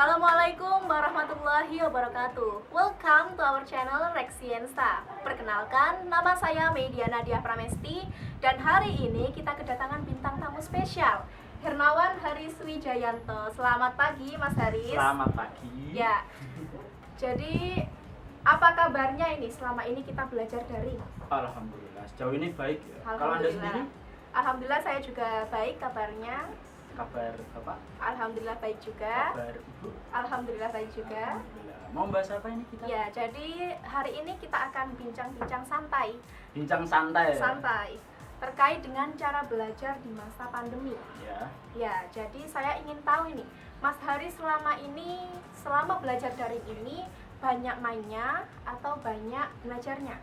Assalamualaikum warahmatullahi wabarakatuh. Welcome to our channel Rexiensa. Perkenalkan, nama saya Media Nadia Pramesti dan hari ini kita kedatangan bintang tamu spesial, Hermawan Haris Wijayanto. Selamat pagi, Mas Haris. Selamat pagi. Ya. Jadi, apa kabarnya ini? Selama ini kita belajar daring. Alhamdulillah, sejauh ini baik ya. Kalau Anda Alhamdulillah. sendiri? Alhamdulillah saya juga baik kabarnya. Kabar apa? Alhamdulillah baik juga. Kabar Ibu? Alhamdulillah baik juga. Alhamdulillah. Mau bahas apa ini kita? Ya, jadi hari ini kita akan bincang-bincang santai. Bincang santai ya? Santai terkait dengan cara belajar di masa pandemi. Ya. Ya, jadi saya ingin tahu ini, Mas Haris selama belajar daring ini banyak mainnya atau banyak belajarnya?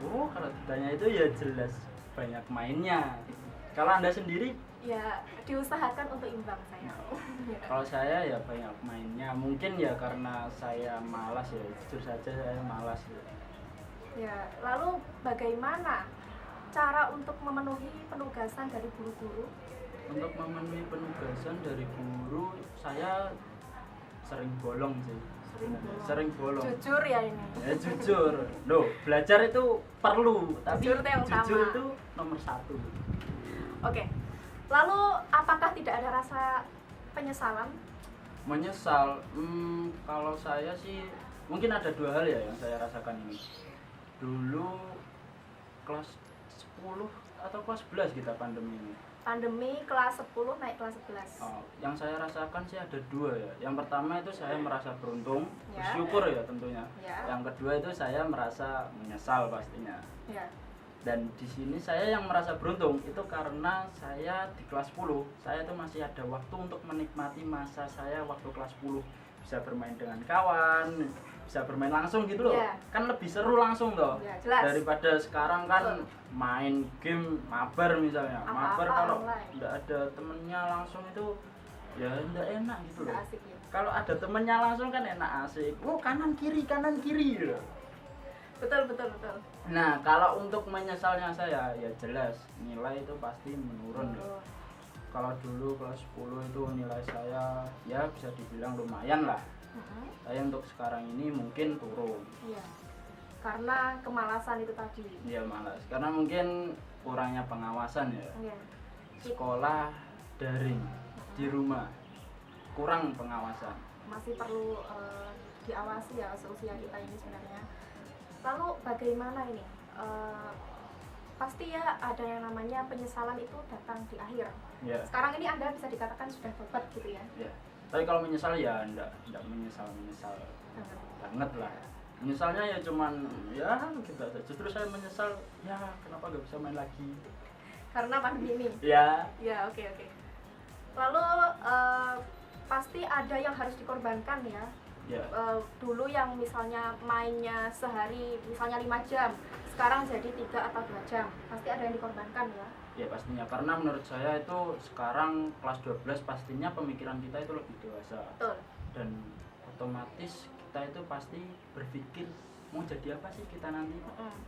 Oh, kalau ditanya itu ya jelas banyak mainnya. Kalau Anda sendiri? Ya, diusahakan untuk imbang saya. Kalau saya ya banyak mainnya. Mungkin ya karena saya malas ya, jujur saja saya malas ya. Ya, lalu bagaimana cara untuk memenuhi penugasan dari guru-guru? Untuk memenuhi penugasan dari guru, saya sering bolong sih. Sering bolong. Jujur ya ini. Ya jujur. Loh, belajar itu perlu, tapi Jujur itu yang jujur utama. itu nomor satu. Oke. Lalu apakah tidak ada rasa penyesalan? Menyesal, kalau saya sih mungkin ada dua hal ya yang saya rasakan ini. Dulu kelas 10 atau kelas 11 kita pandemi ini. Pandemi kelas 10 naik kelas 11. Oh, yang saya rasakan sih ada dua ya. Yang pertama itu saya merasa beruntung, Ya. bersyukur ya tentunya. Ya. Yang kedua itu saya merasa menyesal pastinya. Ya. Dan di sini saya yang merasa beruntung itu karena saya di kelas 10 saya itu masih ada waktu untuk menikmati masa saya waktu kelas 10, bisa bermain dengan kawan, bisa bermain langsung gitu loh. Yeah. Kan lebih seru langsung toh. Yeah, jelas. Daripada sekarang kan main game mabar misalnya. Apa-apa Mabar kalau online. nggak ada temennya langsung itu ya nggak enak gitu loh. Nggak asik ya. Kalau ada temennya langsung kan enak, asik. Oh, kanan kiri gitu. Betul. Nah, kalau untuk menyesalnya saya ya jelas nilai itu pasti menurun ya. Kalau dulu kelas 10 itu nilai saya ya bisa dibilang lumayan lah. Saya untuk sekarang ini mungkin turun. Iya. Karena kemalasan itu tadi. Ya malas. Karena mungkin kurangnya pengawasan ya. Iya. Sekolah daring di rumah. Kurang pengawasan. Masih perlu diawasi ya seusia kita ini sebenarnya. Lalu bagaimana ini? Pasti ya ada yang namanya penyesalan itu datang di akhir. Ya. Sekarang ini Anda bisa dikatakan sudah tobat gitu ya. Ya. Tapi kalau menyesal ya enggak menyesal banget lah. Menyesalnya ya cuman ya gitu aja. Justru saya menyesal ya kenapa nggak bisa main lagi. Karena pandemi ini. Ya. Ya, oke. Lalu pasti ada yang harus dikorbankan ya. Ya. Dulu yang misalnya mainnya sehari misalnya 5 jam, sekarang jadi 3 atau 2 jam, pasti ada yang dikorbankan ya. Ya pastinya, karena menurut saya itu sekarang kelas 12 pastinya pemikiran kita itu lebih dewasa. Betul. Dan otomatis kita itu pasti berpikir mau jadi apa sih kita nanti.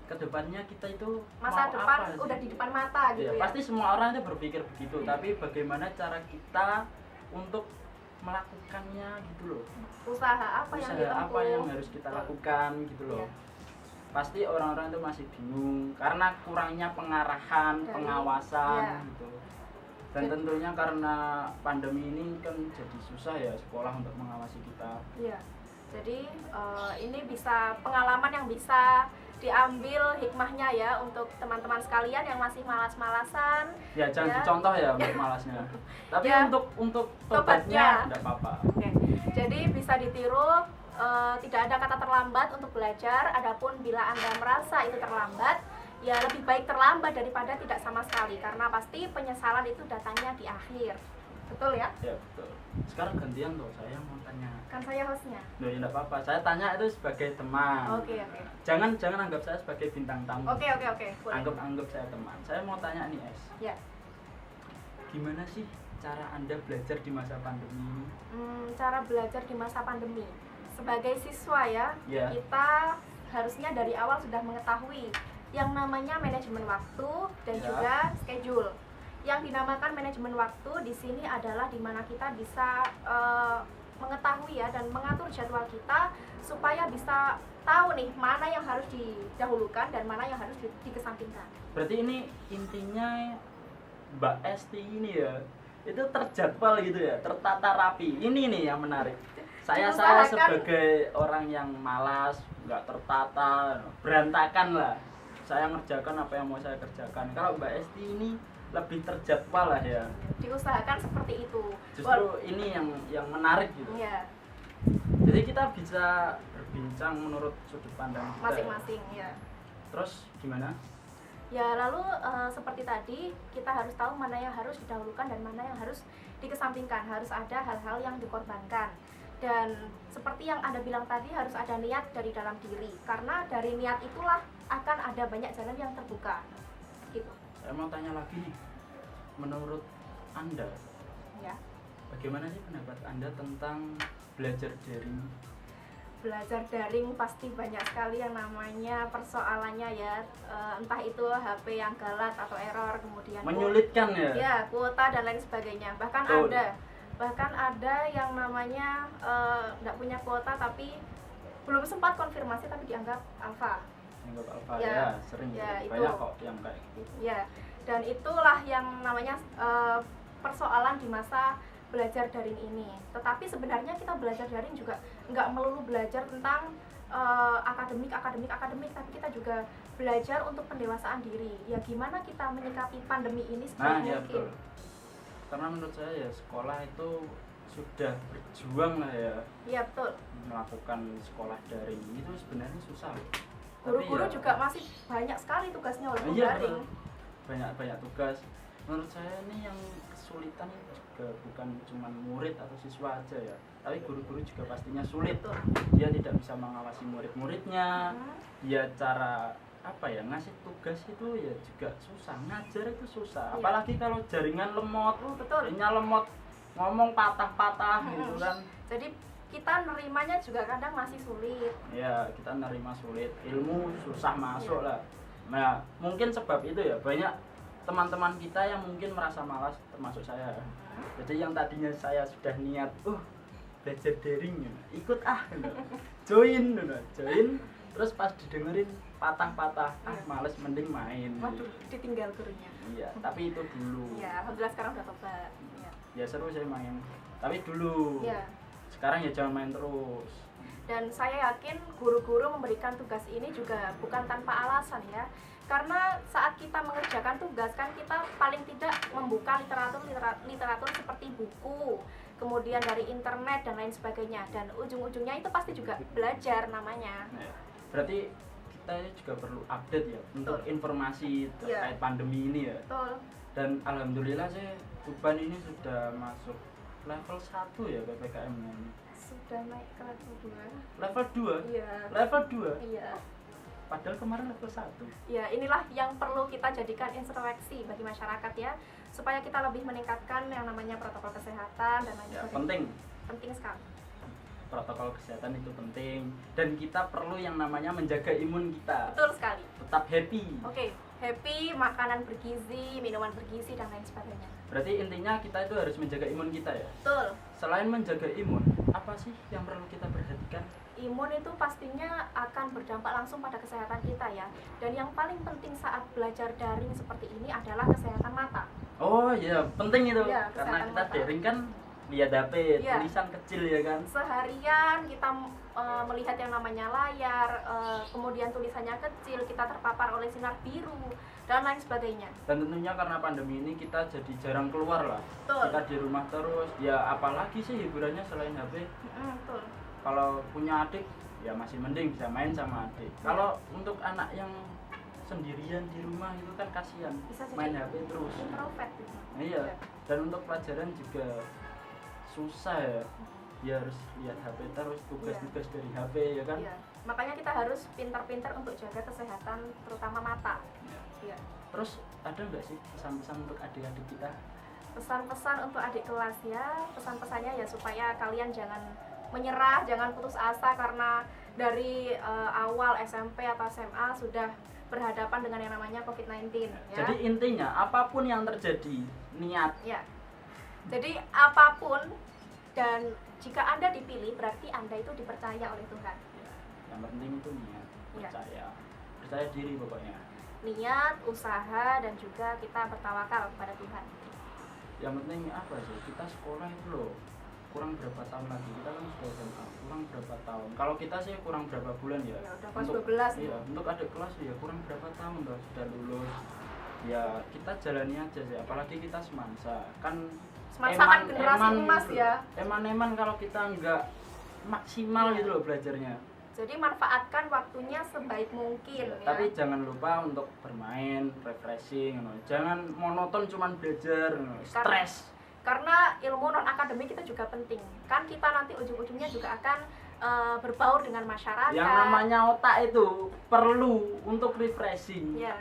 Kedepannya kita itu Masa mau depan apa sih? udah di depan mata gitu ya. Pasti semua orang itu berpikir begitu, tapi bagaimana cara kita untuk melakukannya gitu loh. Usaha apa yang harus kita lakukan gitu loh. Iya. Pasti orang-orang itu masih bingung karena kurangnya pengarahan, pengawasan iya. gitu. Dan tentunya karena pandemi ini kan jadi susah ya sekolah untuk mengawasi kita. Iya. Jadi ini bisa pengalaman yang bisa diambil hikmahnya ya untuk teman-teman sekalian yang masih malas-malasan. Ya jangan dicontoh ya untuk malasnya. Tapi Ya. untuk Tobatnya. tobatnya enggak apa-apa. Oke. Jadi bisa ditiru, tidak ada kata terlambat untuk belajar. Adapun bila Anda merasa itu terlambat, ya lebih baik terlambat daripada tidak sama sekali, karena pasti penyesalan itu datangnya di akhir. Betul ya? Ya betul. Sekarang gantian tuh, saya mau tanya. Kan saya hostnya. Loh ya enggak apa-apa. Saya tanya itu sebagai teman. Oke. Jangan anggap saya sebagai bintang tamu. Oke. Boleh. Anggap saya teman. Saya mau tanya nih, Es. Ya. Gimana sih cara Anda belajar di masa pandemi ini? Cara belajar di masa pandemi. Sebagai siswa ya, Ya. kita harusnya dari awal sudah mengetahui yang namanya manajemen waktu dan Ya. juga schedule. Yang dinamakan manajemen waktu di sini adalah di mana kita bisa mengetahui ya dan mengatur jadwal kita supaya bisa tahu nih mana yang harus didahulukan dan mana yang harus dikesampingkan. Berarti ini intinya Mbak Esti ini ya, itu terjadwal gitu ya, tertata rapi. Ini nih yang menarik. Saya sebagai orang yang malas, nggak tertata, berantakan lah. Saya ngerjakan apa yang mau saya kerjakan. Kalau Mbak Esti ini lebih terjadwal lah ya. Diusahakan seperti itu. Justru ini yang menarik gitu. Iya. Jadi kita bisa berbincang menurut sudut pandang kita Masing-masing ya. Terus gimana? Ya lalu seperti tadi kita harus tahu mana yang harus didahulukan dan mana yang harus dikesampingkan. Harus ada hal-hal yang dikorbankan. Dan seperti yang Anda bilang tadi harus ada niat dari dalam diri. Karena dari niat itulah akan ada banyak jalan yang terbuka. Gitu. Saya mau tanya lagi nih. Menurut Anda, Ya. bagaimana sih pendapat Anda tentang belajar daring? Belajar daring pasti banyak sekali yang namanya persoalannya ya, entah itu HP yang galat atau error, kemudian Menyulitkan ya? ya kuota dan lain sebagainya. Bahkan ada yang namanya nggak punya kuota tapi belum sempat konfirmasi tapi dianggap alfa. Anggap alfa Ya, ya, sering ya, gitu. itu. Banyak kok yang kayak gitu. Ya, dan itulah yang namanya persoalan di masa belajar daring ini. Tetapi sebenarnya kita belajar daring juga nggak melulu belajar tentang akademik, tapi kita juga belajar untuk pendewasaan diri. Ya gimana kita menyikapi pandemi ini Nah, sebaik ya mungkin. betul. Karena menurut saya ya sekolah itu sudah berjuang lah ya Iya betul. melakukan sekolah daring itu sebenarnya susah. Guru-guru Tapi ya, juga masih banyak sekali tugasnya walaupun iya, daring. banyak tugas. Menurut saya ini yang kesulitan juga bukan cuma murid atau siswa aja ya, tapi guru-guru juga pastinya sulit. Betul. Dia tidak bisa mengawasi murid-muridnya. Dia cara apa ya ngasih tugas itu ya juga susah, ngajar itu susah. Iya. Apalagi kalau jaringan lemot, Betul. jadinya lemot, ngomong patah-patah gitu kan. Jadi kita nerimanya juga kadang masih sulit. Ya kita nerima sulit, ilmu susah masuk Iya. lah. Nah mungkin sebab itu ya banyak teman-teman kita yang mungkin merasa malas, termasuk saya. Jadi yang tadinya saya sudah niat belajar daring gitu, ikut gitu. join, terus pas didengerin patah-patah, males mending main. Waduh, ditinggal gurunya. Iya, tapi itu dulu. Ya, alhamdulillah sekarang udah tobat. Ya. Ya seru saya main, tapi dulu. Ya. Sekarang ya jangan main terus. Dan saya yakin guru-guru memberikan tugas ini juga bukan tanpa alasan ya. Karena saat kita mengerjakan tugas kan kita paling tidak membuka literatur seperti buku, kemudian dari internet dan lain sebagainya. Dan ujung-ujungnya itu pasti juga belajar namanya. Ya. Berarti kita juga perlu update ya untuk informasi terkait pandemi ini ya. Betul. Dan alhamdulillah sih Tuban ini sudah masuk level 1 ya PPKM-nya ini. Sudah naik ke level 2. Level 2? Iya. Level 2? Iya. Padahal kemarin level 1. Ya, inilah yang perlu kita jadikan introspeksi bagi masyarakat ya, supaya kita lebih meningkatkan yang namanya protokol kesehatan dan lain Ya, sebagainya. penting. Penting sekali. Protokol kesehatan itu penting dan kita perlu yang namanya menjaga imun kita. Betul sekali. Tetap happy. Oke, happy, makanan bergizi, minuman bergizi dan lain sebagainya. Berarti intinya kita itu harus menjaga imun kita ya. Betul. Selain menjaga imun, apa sih yang perlu kita perhatikan? Imun itu pastinya akan berdampak langsung pada kesehatan kita ya. Dan yang paling penting saat belajar daring seperti ini adalah kesehatan mata. Oh iya, penting itu. Iya, Karena kesehatan kita mata. daring kan lihat HP, Iya. tulisan kecil ya kan. Seharian kita melihat yang namanya layar, kemudian tulisannya kecil, kita terpapar oleh sinar biru dan lain sebagainya. Dan tentunya karena pandemi ini kita jadi jarang keluar lah. Betul. Kita di rumah terus. Ya apalagi sih hiburannya selain HP? Betul. Kalau punya adik ya masih mending bisa main sama adik. Kalau untuk anak yang sendirian di rumah itu kan kasihan, Bisa jadi main HP terus. introvert gitu. Iya. Dan untuk pelajaran juga susah ya. Dia harus lihat HP terus, tugas-tugas dari HP ya kan. Iya. Makanya kita harus pintar-pintar untuk jaga kesehatan terutama mata. Ya. Iya. Terus ada nggak sih pesan-pesan untuk adik-adik kita? Pesan-pesan untuk adik kelas ya, pesan-pesannya ya supaya kalian jangan menyerah, jangan putus asa karena dari awal SMP atau SMA sudah berhadapan dengan yang namanya COVID-19 ya. Jadi intinya apapun yang terjadi, niat. Ya. Jadi apapun Dan jika Anda dipilih berarti Anda itu dipercaya oleh Tuhan. Ya, yang penting itu niat, Iya. percaya diri pokoknya. Niat, usaha, dan juga kita bertawakal kepada Tuhan. Yang penting apa sih, kita sekolah itu loh kurang berapa tahun lagi, kita kan sudah SMA, kurang berapa tahun. Kalau kita sih kurang berapa bulan ya, Ya udah kelas untuk 12 iya, untuk adik kelas ya kurang berapa tahun loh sudah lulus. Ya kita jalani aja sih, apalagi kita semansa kan. Semansa kan generasi emas gitu. ya. Eman kalau kita nggak maksimal Iya. gitu loh belajarnya. Jadi manfaatkan waktunya sebaik mungkin ya. Tapi jangan lupa untuk bermain, refreshing, jangan monoton cuman belajar, stres. Karena ilmu non akademik itu juga penting. Kan kita nanti ujung-ujungnya juga akan berbaur dengan masyarakat. Yang namanya otak itu perlu untuk refreshing. Ya.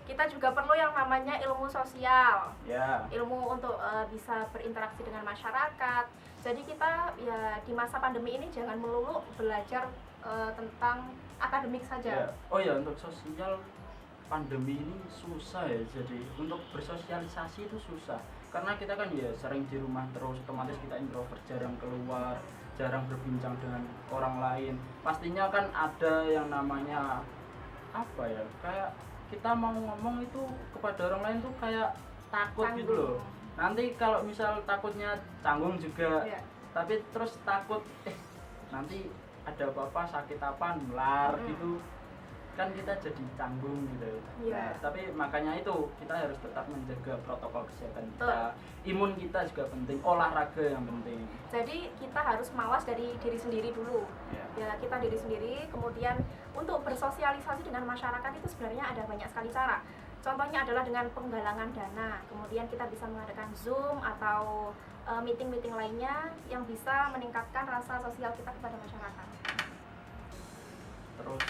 Kita juga perlu yang namanya ilmu sosial. Ya. Ilmu untuk bisa berinteraksi dengan masyarakat. Jadi kita ya di masa pandemi ini jangan melulu belajar tentang akademik saja. Ya. Oh ya, untuk sosial pandemi ini susah ya. Jadi untuk bersosialisasi itu susah. Karena kita kan ya sering di rumah terus, otomatis kita introvert, jarang keluar, jarang berbincang dengan orang lain. Pastinya kan ada yang namanya apa ya? Kayak kita mau ngomong itu kepada orang lain tuh kayak takut gitu loh. Nanti kalau misal takutnya canggung juga. Ya. Tapi terus takut nanti ada apa-apa, sakit apa, nular gitu kan, kita jadi canggung gitu. Iya. Nah, tapi makanya itu kita harus tetap menjaga protokol kesehatan kita. Imun kita juga penting, olahraga yang penting. Jadi kita harus mawas dari diri sendiri dulu. Ya, kita diri sendiri, kemudian untuk bersosialisasi dengan masyarakat itu sebenarnya ada banyak sekali cara. Contohnya adalah dengan penggalangan dana. Kemudian kita bisa mengadakan Zoom atau meeting-meeting lainnya yang bisa meningkatkan rasa sosial kita kepada masyarakat. Terus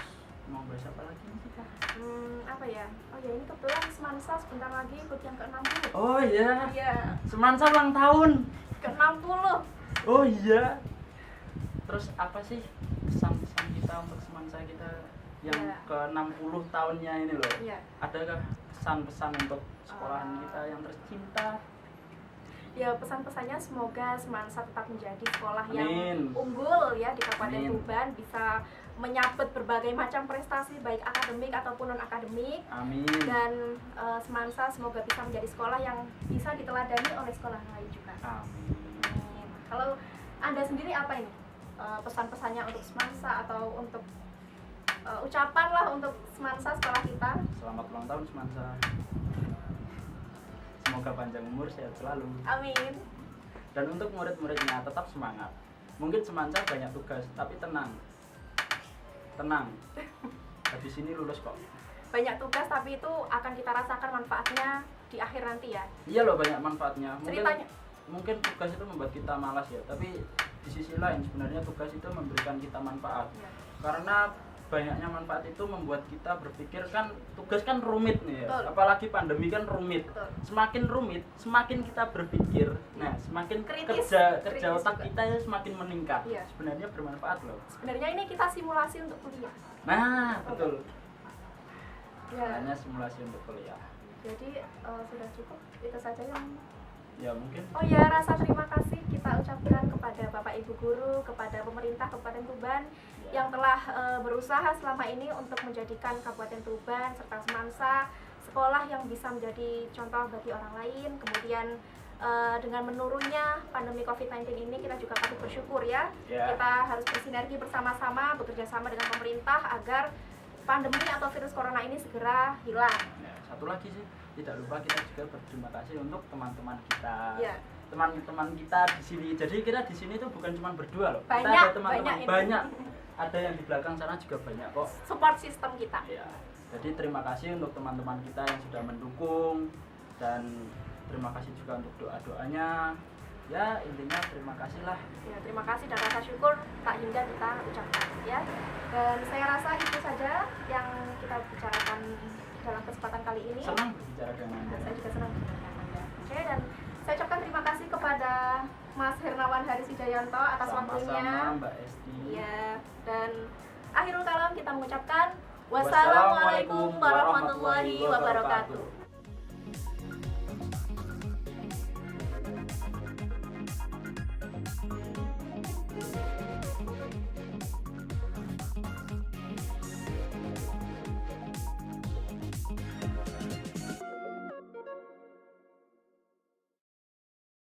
mau bahas apa lagi nih kita? Apa ya? Oh ya, ini kebetulan Semansa sebentar lagi ikut yang ke-60. Oh iya. Iya, Semansa ulang tahun. ke-60. Oh iya. Terus apa sih pesan-pesan kita untuk Semansa kita yang Iya. ke-60 tahunnya ini loh? Iya. Adakah pesan-pesan untuk sekolahan kita yang tercinta? Ya, pesan-pesannya semoga Semansa tetap menjadi sekolah Amin. yang unggul ya di Kabupaten Amin. Tuban, bisa menyabet berbagai macam prestasi baik akademik ataupun non akademik. Amin. Dan Semansa semoga bisa menjadi sekolah yang bisa diteladani oleh sekolah lain juga. Amin. Kalau Anda sendiri apa ini pesan-pesannya untuk Semansa atau untuk ucapan lah untuk Semansa sekolah kita? Selamat ulang tahun Semansa. Semoga panjang umur, sehat selalu. Amin. Dan untuk murid-muridnya tetap semangat. Mungkin Semansa banyak tugas, tapi tenang. Tenang. Habis ini lulus kok. Banyak tugas tapi itu akan kita rasakan manfaatnya di akhir nanti ya. Iya loh, banyak manfaatnya. Ceritanya. Mungkin tugas itu membuat kita malas ya, tapi di sisi lain sebenarnya tugas itu memberikan kita manfaat. Ya. Karena banyaknya manfaat itu membuat kita berpikir, kan tugas kan rumit nih ya. Betul. Apalagi pandemi kan rumit. Betul. Semakin rumit, semakin kita berpikir. Nah, semakin Kritis kerja otak juga. kita ya semakin meningkat. Iya. Sebenarnya bermanfaat loh. Sebenarnya ini kita simulasi untuk kuliah. Nah, betul. Ya. Hanya simulasi untuk kuliah. Jadi sudah cukup itu saja yang. Ya mungkin. Oh ya, rasa terima kasih kita ucapkan kepada Bapak Ibu Guru, kepada pemerintah Kabupaten Tuban yang telah berusaha selama ini untuk menjadikan Kabupaten Tuban serta Semansa sekolah yang bisa menjadi contoh bagi orang lain. Kemudian dengan menurunnya pandemi COVID-19 ini kita juga patut bersyukur ya. Ya. Kita harus bersinergi bersama-sama, bekerja sama dengan pemerintah agar pandemi atau virus corona ini segera hilang. Ya, satu lagi sih, tidak lupa kita juga berterima kasih untuk teman-teman kita. Ya. Teman-teman kita di sini. Jadi kita di sini tuh bukan cuma berdua loh. Kita Banyak, ada teman-teman banyak ini. banyak. Ada yang di belakang sana juga banyak kok. Support system kita. Ya. Jadi terima kasih untuk teman-teman kita yang sudah mendukung, dan terima kasih juga untuk doa-doanya. Ya, intinya terima kasih lah. Ya, terima kasih dan rasa syukur tak hingga kita ucapkan ya. Dan saya rasa itu saja yang kita bicarakan dalam kesempatan kali ini. Senang berbicara dengan Anda. Dan saya juga senang berbicara dengan Anda. Oke, dan saya ucapkan terima kasih kepada Mas Hernawan Haris Wijayanto atas waktunya. Sama-sama Mbak Esti. Ya, dan akhirul kalam kita mengucapkan Wassalamualaikum wassalamualaikum warahmatullahi wabarakatuh.